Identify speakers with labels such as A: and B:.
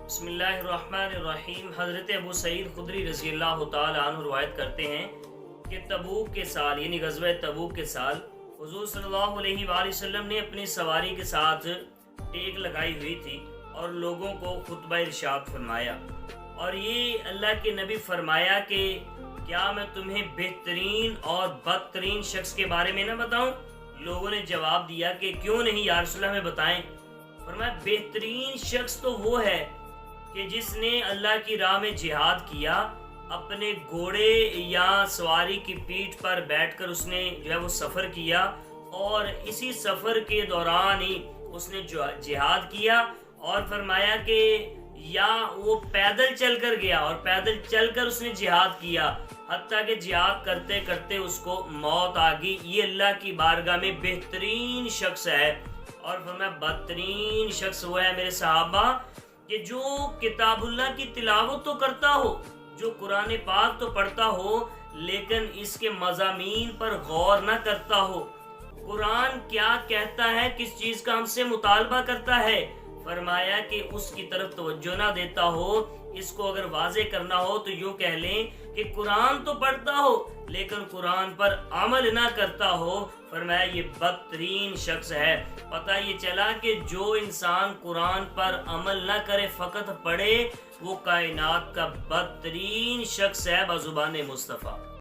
A: بسم اللہ الرحمن الرحیم۔ حضرت ابو سعید خدری رضی اللہ تعالی عنہ روایت کرتے ہیں کہ تبوک کے سال یعنی غزوہ تبوک کے سال حضور صلی اللہ علیہ وآلہ وسلم نے اپنی سواری کے ساتھ ٹیک لگائی ہوئی تھی اور لوگوں کو خطبہ ارشاد فرمایا، اور یہ اللہ کے نبی فرمایا کہ کیا میں تمہیں بہترین اور بدترین شخص کے بارے میں نہ بتاؤں؟ لوگوں نے جواب دیا کہ کیوں نہیں یا رسول اللہ، ہمیں بتائیں۔ فرمایا بہترین شخص تو وہ ہے کہ جس نے اللہ کی راہ میں جہاد کیا، اپنے گھوڑے یا سواری کی پیٹھ پر بیٹھ کر اس نے وہ سفر کیا، اور اسی سفر کے دوران ہی اس نے جہاد کیا، اور فرمایا کہ یا وہ پیدل چل کر گیا اور پیدل چل کر اس نے جہاد کیا، حتیٰ کہ جہاد کرتے کرتے اس کو موت آ گئی۔ یہ اللہ کی بارگاہ میں بہترین شخص ہے۔ اور فرمایا بدترین شخص وہ ہے میرے صحابہ کہ جو کتاب اللہ کی تلاوت تو کرتا ہو، جو قرآن پاک تو پڑھتا ہو، لیکن اس کے مضامین پر غور نہ کرتا ہو۔ قرآن کیا کہتا ہے، کس چیز کا ہم سے مطالبہ کرتا ہے، فرمایا کہ اس کی طرف توجہ نہ دیتا ہو۔ اس کو اگر واضح کرنا ہو تو یوں کہہ لیں کہ قرآن تو پڑھتا ہو لیکن قرآن پر عمل نہ کرتا ہو، فرمایا یہ بدترین شخص ہے۔ پتہ یہ چلا کہ جو انسان قرآن پر عمل نہ کرے، فقط پڑھے، وہ کائنات کا بدترین شخص ہے بزبان مصطفیٰ۔